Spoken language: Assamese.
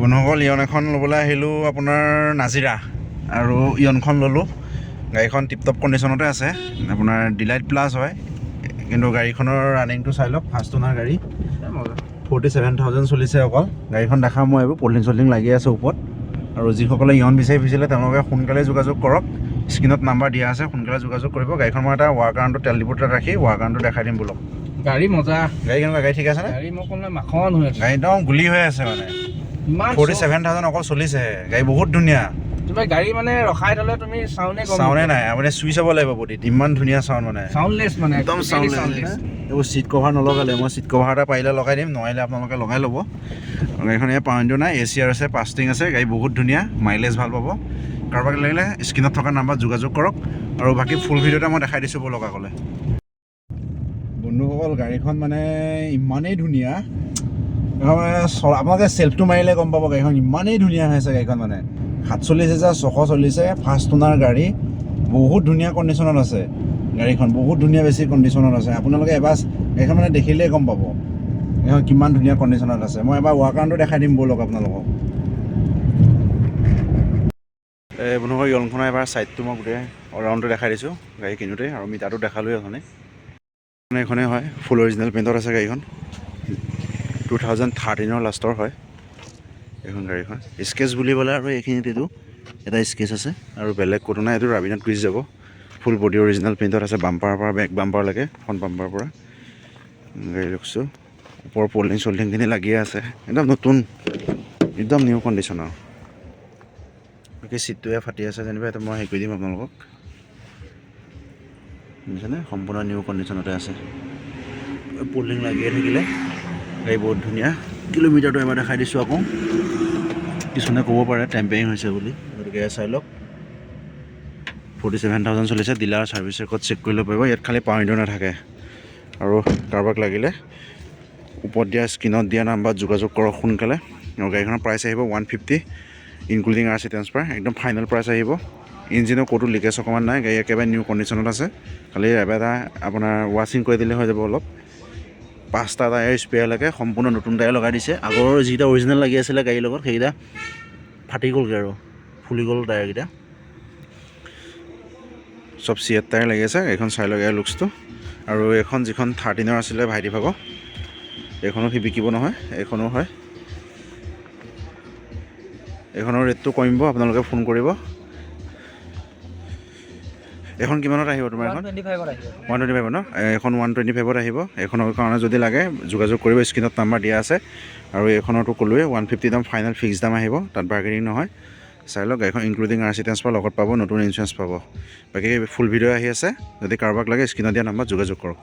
বন্ধুসকল ইয়ন এখন ল'বলৈ আহিলোঁ আপোনাৰ নাজিৰা আৰু ইয়নখন ল'লোঁ। গাড়ীখন টিপটপ কণ্ডিশ্যনতে আছে, আপোনাৰ ডিলাইট প্লাছ হয়, কিন্তু গাড়ীখনৰ ৰানিংটো চাই লওক। ফাৰ্ষ্ট ওনাৰ গাড়ী, 47,000 চলিছে অকল। গাড়ীখন দেখাম মই, এইবোৰ পলিথিন চলিথিন লাগি আছে ওপৰত। আৰু যিসকলে ইয়ন বিচাৰি ফুৰিছিলে তেওঁলোকে সোনকালে যোগাযোগ কৰক, স্ক্ৰীণত নাম্বাৰ দিয়া আছে, সোনকালে যোগাযোগ কৰিব। গাড়ীখন মই এটা ৱাৰ্কাৰটো তেল ডিপুত ৰাখি ৱাৰ্কাৰটো দেখাই দিম বোলক। গাড়ী মজা, গাড়ী কেনেকুৱা? গাড়ী ঠিক আছে নে? গাড়ী মই ক'লে মাখন হৈ আছে, গাড়ী একদম গুলি হৈ আছে মানে। 47,000 অকল চলিছে, গাড়ী বহুত ধুনীয়া। তুমি গাড়ী মানে ৰখাই থ'লে তুমি চাউনে নাই, আপুনি চুই চাব লাগিব বডিত, ইমান ধুনীয়া চাউণ্ড মানে, চাউণ্ডলেছ মানে একদম চাউণ্ডলেছ। এইবোৰ চিট কভাৰ নলগালে, মই চিট কভাৰ এটা পাৰিলে লগাই দিম, নোৱাৰিলে আপোনালোকে লগাই ল'ব। গাড়ীখন ইয়াৰ পাউণ্ডো নাই, AC আছে, পাষ্টিং আছে, গাড়ী বহুত ধুনীয়া, মাইলেজ ভাল পাব। কাৰোবাক লাগিলে স্ক্ৰীণত থকা নাম্বাৰত যোগাযোগ কৰক, আৰু বাকী ফুল ভিডিঅ'টা মই দেখাই দিছোঁ ব'লক আগলৈ। বন্ধুসকল গাড়ীখন মানে ইমানেই ধুনীয়া, আপোনালোকে চেল্ফটো মাৰিলে গম পাব গাড়ীখন ইমানেই ধুনীয়া হৈ আছে। গাড়ীখন মানে 47,600 চলিছে, ফাৰ্ষ্ট ওনাৰ গাড়ী, বহুত ধুনীয়া কণ্ডিশ্যনত আছে। গাড়ীখন বহুত ধুনীয়া বেছি কণ্ডিশ্যনত আছে। আপোনালোকে এবাৰ গাড়ীখন মানে দেখিলেই গম পাব গাড়ীখন কিমান ধুনীয়া কণ্ডিশ্যনত আছে। মই এবাৰ ৱাৰ্কাৰটো দেখাই দিম ব'লক আপোনালোকক। বন্ধুসকল ইয়নখনৰ এবাৰ ছাইডটো মই গোটেই অলৰাউণ্ডটো দেখাই দিছোঁ গাড়ী কিনোতে, আৰু মিটাৰটো দেখালোৱে এখনে। এইখনেই হয়, ফুল অৰিজিনেল পেইণ্টত আছে গাড়ীখন, 2013 লাষ্টৰ হয় এইখন গাড়ীখন। স্কেচ বুলিবলৈ আৰু এইখিনিতেতো এটা স্কেচ আছে, আৰু বেলেগ ক'তো নাই। এইটো ৰাবিনত গুচি যাব। ফুল বডি অৰিজিনেল পেইণ্টত আছে, বাম্পাৰৰ পৰা বেক বাম্পাৰলৈকে, ফ্ৰণ্ট বাম্পাৰৰ পৰা। গাড়ী লুকছটো ওপৰৰ পলিথিন চলিথিনখিনি লাগিয়ে আছে, একদম নতুন, একদম নিউ কণ্ডিশ্যনৰ। বাকী চিটটোৱে ফাটি আছে যেনিবা, এইটো মই হেৰি কৰি দিম আপোনালোকক, বুজিছেনে? সম্পূৰ্ণ নিউ কণ্ডিশ্যনতে আছে, পলিথিন লাগিয়ে থাকিলে। গাড়ী বহুত ধুনীয়া। কিলোমিটাৰটো এবাৰ দেখাই দিছোঁ আকৌ, কিছুমানে ক'ব পাৰে টেম্পাৰিং হৈছে বুলি, গতিকে চাই লওক। 47,000 চলিছে, ডিলাৰ ছাৰ্ভিচ ৰেকৰ্ড চেক কৰি ল'ব পাৰিব। ইয়াত খালি পাউণ্ডো নাথাকে। আৰু কাৰোবাক লাগিলে ওপৰত দিয়া স্ক্ৰীণত দিয়া নাম্বাৰত যোগাযোগ কৰক সোনকালে। আৰু গাড়ীখনৰ প্ৰাইচ আহিব 150, ইনক্লুডিং RC ট্ৰান্সফাৰ, একদম ফাইনেল প্ৰাইচ আহিব। ইঞ্জিনৰ ক'তো লিকেজ অকণমান নাই, গাড়ী একেবাৰে নিউ কণ্ডিশ্যনত আছে। খালি এবাৰ আপোনাৰ ৱাশ্বিং কৰি দিলে হৈ যাব অলপ। 5টা টায়াৰ স্পেয়াৰ লাগে, সম্পূৰ্ণ নতুন টায়াৰ লগাই দিছে। আগৰ যিকেইটা অৰিজিনেল লাগি আছিলে গাড়ীৰ লগত সেইকেইটা ফাটি গ'লগৈ আৰু ফুলি গ'ল টায়াৰকেইটা। চব C8 টায়াৰ লাগি আছে। এইখন চাই লওক ইয়াৰ লুকছটো। আৰু এইখন যিখন 13 আছিলে ভাইটি ভাগৰ, এইখনো সি বিকিব নহয়, এইখনো হয়। এইখনৰ ৰেটটো কমিব, আপোনালোকে ফোন কৰিব। এখন কিমানত আহিব তোমাৰ? এখন 125 ন? এখন 125ত আহিব। এইখনৰ কাৰণে যদি লাগে যোগাযোগ কৰিব, স্ক্ৰীণত নাম্বাৰ দিয়া আছে। আৰু এইখনৰতো ক'লোৱে 150 দাম ফাইনেল ফিক্স দাম আহিব, তাত বাৰ্গেনিং নহয়। চাই লওক, গাড়ীখন ইনক্লুডিং RC ট্ৰান্সফাৰ লগত পাব, নতুন ইঞ্চুৰেঞ্চ পাব। বাকী ফুল ভিডিঅ' আহি আছে, যদি কাৰোবাক লাগে স্ক্ৰীণত দিয়া নাম্বাৰত যোগাযোগ কৰক।